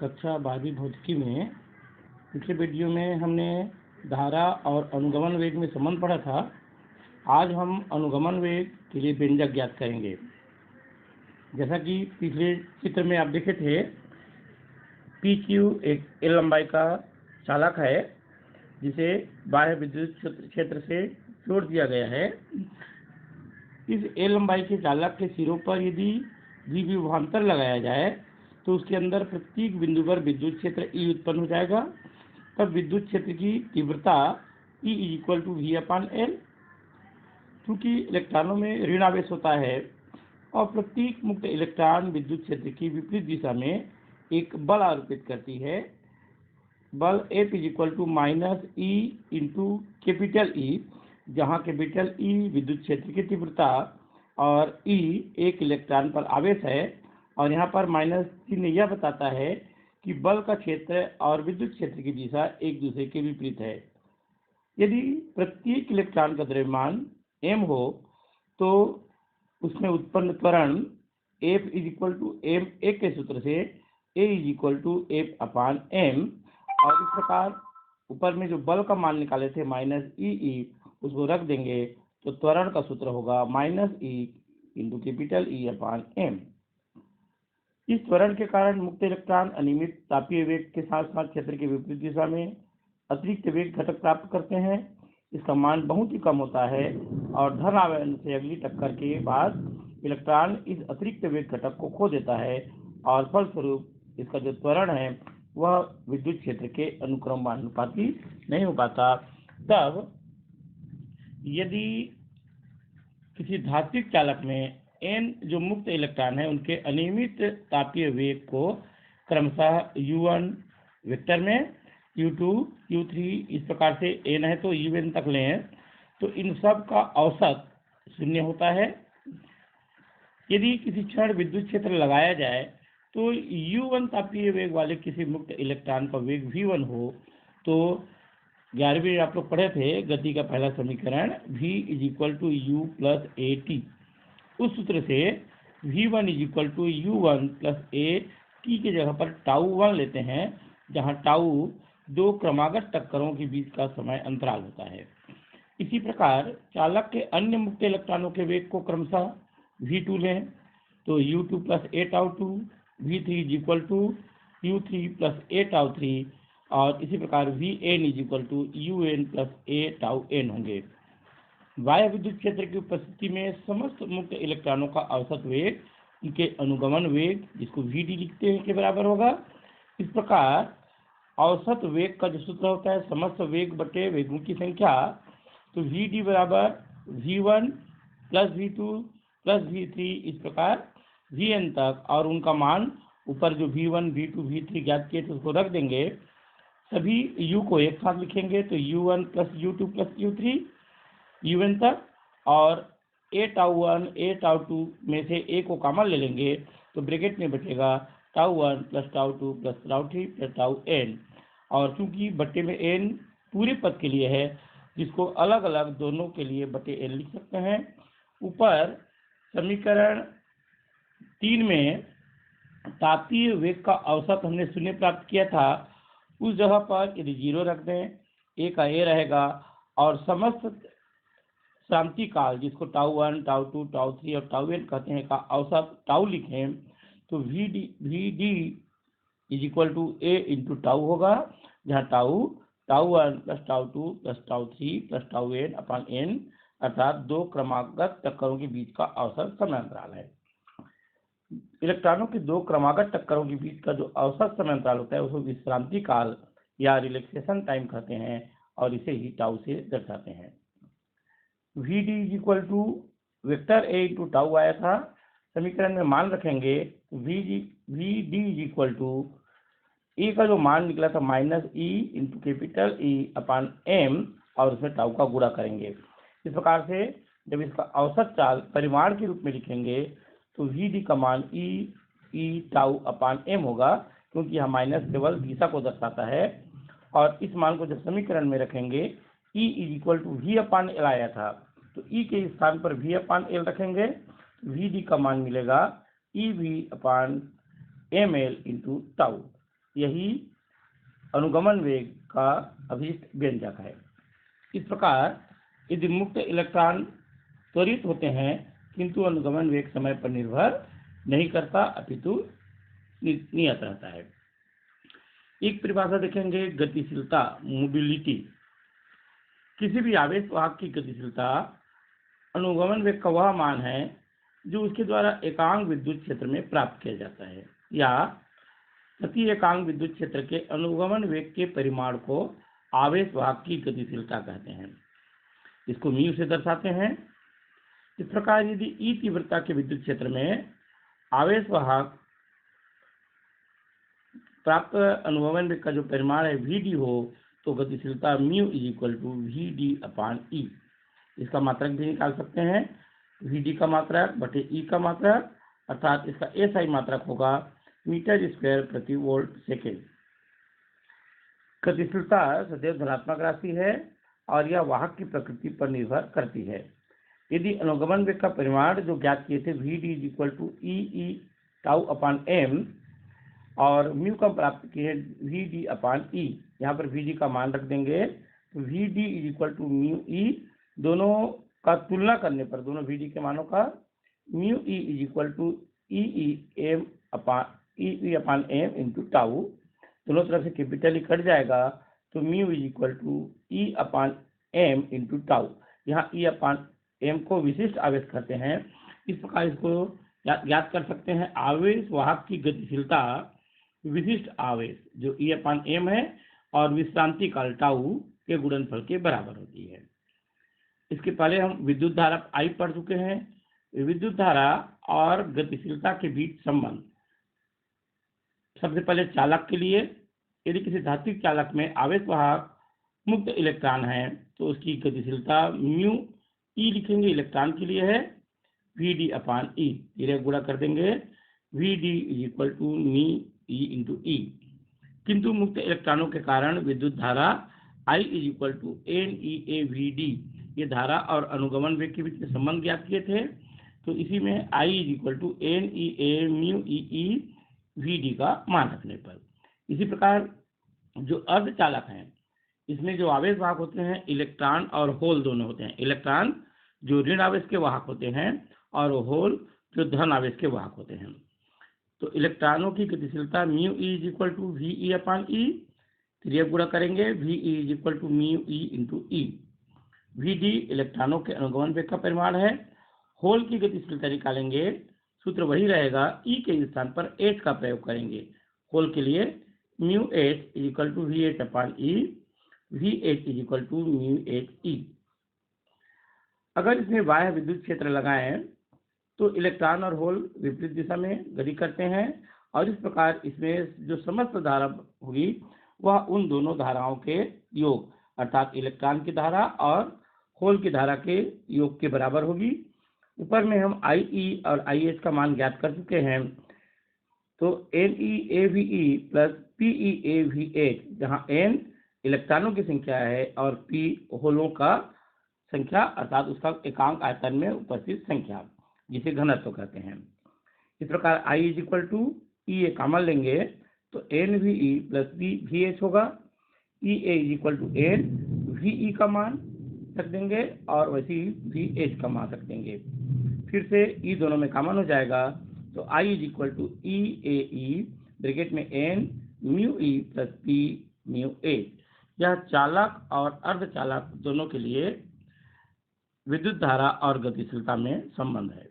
कक्षा 12वीं भौतिकी में पिछले वीडियो में हमने धारा और अनुगमन वेग में संबंध पढ़ा था। आज हम अनुगमन वेग के लिए व्यंजक ज्ञात करेंगे। जैसा कि पिछले चित्र में आप देखे थे, PQ एक L लंबाई का चालक है जिसे बाह्य विद्युत क्षेत्र से जोड़ दिया गया है। इस L लंबाई के चालक के सिरों पर यदि द्विविभवांतर लगाया जाए तो उसके अंदर प्रत्येक बिंदु पर विद्युत क्षेत्र E उत्पन्न हो जाएगा। तब विद्युत क्षेत्र की तीव्रता E = V/L। चूंकि इलेक्ट्रॉनों में ऋण आवेश होता है और प्रत्येक मुक्त इलेक्ट्रॉन विद्युत क्षेत्र की विपरीत दिशा में एक बल आरोपित करती है। बल F = -E × जहाँ E विद्युत क्षेत्र की तीव्रता और E एक इलेक्ट्रॉन पर आवेश है, और यहाँ पर माइनस चिन्ह यह बताता है कि बल का क्षेत्र और विद्युत क्षेत्र की दिशा एक दूसरे के विपरीत है। यदि प्रत्येक इलेक्ट्रॉन का द्रव्यमान m हो तो उसमें उत्पन्न त्वरण F = ma के सूत्र से A = F/m, और इस प्रकार ऊपर में जो बल का मान निकाले थे -E उसको रख देंगे तो त्वरण का सूत्र होगा -E × E/m। इस त्वरण के कारण मुक्त इलेक्ट्रॉन अनियमित तापीय वेग के साथ साथ क्षेत्र के विपरीत दिशा में अतिरिक्त वेग घटक प्राप्त करते हैं। इसका मान बहुत ही कम होता है और धन आवेश से अगली टक्कर के बाद इलेक्ट्रॉन इस अतिरिक्त वेग घटक को खो देता है और फलस्वरूप इसका जो त्वरण है वह विद्युत क्षेत्र के अनुक्रमानुपाती नहीं हो पाता। तब यदि किसी धात्विक चालक में n जो मुक्त इलेक्ट्रॉन है उनके अनियमित तापीय वेग को क्रमशः U1 वेक्टर में, U2, U3 इस प्रकार से n है तो UN तक लें तो इन सब का औसत 0 होता है। यदि किसी क्षण विद्युत क्षेत्र लगाया जाए तो U1 तापीय वेग वाले किसी मुक्त इलेक्ट्रॉन का वेग V1 हो तो 11वीं आप लोग पढ़े थे गति का पहला समीकरण V = U + AT। उस सूत्र से V1 = U1 + A t की जगह पर τ1 लेते हैं, जहां τ दो क्रमागत टक्करों के बीच का समय अंतराल होता है। इसी प्रकार चालक के अन्य मुक्त इलेक्ट्रॉनों के वेग को क्रमशः V2 लें तो U2 + Aτ2, V3 = U3 + Aτ3, और इसी प्रकार Vn = Un + AτN होंगे। बाह्य विद्युत क्षेत्र की उपस्थिति में समस्त मुक्त इलेक्ट्रॉनों का औसत वेग उनके अनुगमन वेग, जिसको Vd लिखते हैं, के बराबर होगा। इस प्रकार औसत वेग का जो सूत्र होता है समस्त वेग बटे वेगों की संख्या, तो Vd = V1 + V2 + V3 इस प्रकार Vn तक, और उनका मान ऊपर जो V1, V2, V3 ज्ञात किए तो उसको रख देंगे। सभी U को एक साथ लिखेंगे तो U1 + U2 + U3 UN तक, और Aτ1 Aτ2 में से A को कॉमन ले लेंगे तो ब्रैकेट में बचेगा τ1 + τ2 + τ3 + τN, और चूंकि बट्टे में n पूरे पद के लिए है जिसको अलग अलग दोनों के लिए बटे n लिख सकते हैं। ऊपर समीकरण 3 में तापीय वेग का औसत हमने 0 प्राप्त किया था, उस जगह पर यदि 0 रख दें, A का A रहेगा, और समस्त शांति काल जिसको τ1, τ2, τ3 और τN कहते हैं का औसत τ लिखें तो Vd = A × τ होगा, जहाँ τ1 + τ2 + τ3 + τN/n अर्थात दो क्रमागत टक्करों के बीच का औसत समय अंतराल है। इलेक्ट्रॉनों के दो क्रमागत टक्करों के बीच का जो औसत समय अंतराल होता है उसको विश्रांति काल या रिलैक्सेशन टाइम कहते हैं, और इसे ही τ से दर्शाते हैं। Vd = वेक्टर A × τ आया था, समीकरण में मान रखेंगे Vd = A का जो मान निकला था -E × E/m, और उसमें τ का गुणा करेंगे। इस प्रकार से जब इसका औसत चाल परिमाण के रूप में लिखेंगे तो Vd का मान E/τ/m होगा, क्योंकि यह माइनस केवल दिशा को दर्शाता है। और इस मान को जब समीकरण में रखेंगे E = V/L आया था तो E के स्थान पर V/L रखेंगे, Vd का मान मिलेगा EV/mL × τ। यही अनुगमन वेग का अभिष्ट व्यंजक है। इस प्रकार यदि मुक्त इलेक्ट्रॉन त्वरित होते हैं किंतु अनुगमन वेग समय पर निर्भर नहीं करता अपितु नियत रहता है। एक परिभाषा देखेंगे, गतिशीलता, मोबिलिटी। किसी भी आवेश वाहक की गतिशीलता अनुगमन वेग का वह मान है जो उसके द्वारा एकांक विद्युत क्षेत्र में प्राप्त किया जाता है, या प्रति एकांक विद्युत क्षेत्र के अनुगमन वेग के परिमाण को आवेश वाहक की गतिशीलता कहते हैं। इसको म्यू से दर्शाते हैं। इस प्रकार यदि ई तीव्रता के विद्युत क्षेत्र में आवेश वाहक प्राप्त अनुगमन वेग का जो परिमाण है Vd हो तो गतिशीलता म्यू Vd/E। इसका मात्रक भी निकाल सकते हैं, Vd का मात्रक बटे E का मात्रक, अर्थात इसका SI मात्रक होगा मीटर स्क्वायर प्रति वोल्ट सेकेंड। गतिशीलता सदैव धनात्मक राशि है और यह वाहक की प्रकृति पर निर्भर करती है। यदि अनुगमन वेग का परिमाण जो ज्ञात किए थे Vd E/τ/m और म्यू का प्राप्त किए Vd/E, यहाँ पर Vd का मान रख देंगे तो Vd म्यू E, दोनों का तुलना करने पर दोनों Vd के मानों का mu E E/m into tau, दोनों तरफ से कैपिटल E कट जाएगा तो म्यू E/m इंटू टाउ। यहाँ E/m को विशिष्ट आवेश कहते हैं। इस प्रकार इसको ज्ञात कर सकते हैं। आवेश वाहक की गतिशीलता विशिष्ट आवेश जो E/m है और विश्रांति काल टाउ के गुणनफल के बराबर होती है। इसके पहले हम विद्युत धारा I पढ़ चुके हैं। विद्युत धारा और गतिशीलता के बीच संबंध। सबसे पहले चालक के लिए, यदि किसी धात्विक चालक में आवेश वाहक मुक्त इलेक्ट्रॉन है तो उसकी गतिशीलता म्यू E लिखेंगे, इलेक्ट्रॉन के लिए है Vd/E, इन्हें गुणा कर देंगे Vd μe इंटू E। किंतु मुक्त इलेक्ट्रॉनों के कारण विद्युत धारा I NeAVd, ये धारा और अनुगमन वेग के बीच में संबंध ज्ञात किए थे, तो इसी में I NeAμeVd का मान रखने पर। इसी प्रकार जो अर्धचालक हैं इसमें जो आवेश वाहक होते हैं इलेक्ट्रॉन और होल दोनों होते हैं। इलेक्ट्रॉन जो ऋण आवेश के वाहक होते हैं और होल जो धन आवेश के वाहक होते हैं। तो इलेक्ट्रॉनों की गतिशीलता म्यू E Ve/E, फिर गुणा करेंगे Ve μe into E। Vd इलेक्ट्रॉनों के अनुगमन वेग का परिमाण है। होल की गतिशीलता निकालेंगे, सूत्र वही रहेगा, E के स्थान पर H का प्रयोग करेंगे। होल के लिए μh Vh/E, Vh μhe। अगर इसमें बाह्य विद्युत क्षेत्र लगाएं तो इलेक्ट्रॉन और होल विपरीत दिशा में गति करते हैं और इस प्रकार इसमें जो समस्त धारा होगी वह उन दोनों धाराओं के योग अर्थात इलेक्ट्रॉन की धारा और होल की धारा के योग के बराबर होगी। ऊपर में हम IE और IH का मान ज्ञात कर चुके हैं, तो NeAVe प्लस PeAVH, जहाँ N इलेक्ट्रॉनों की संख्या है और P होलों का संख्या अर्थात उसका एकांक आयतन में उपस्थित संख्या, जिसे घनत्व कहते हैं। इस प्रकार I E कॉमन लेंगे तो NVE प्लस VH होगा। EA N VE का मान रख देंगे और वैसे ही VH का मान रख देंगे। फिर से E दोनों में कॉमन हो जाएगा तो I EAE ब्रैकेट में N mu E plus P mu A। यह चालक और अर्धचालक दोनों के लिए विद्युत धारा और गतिशीलता में संबंध है।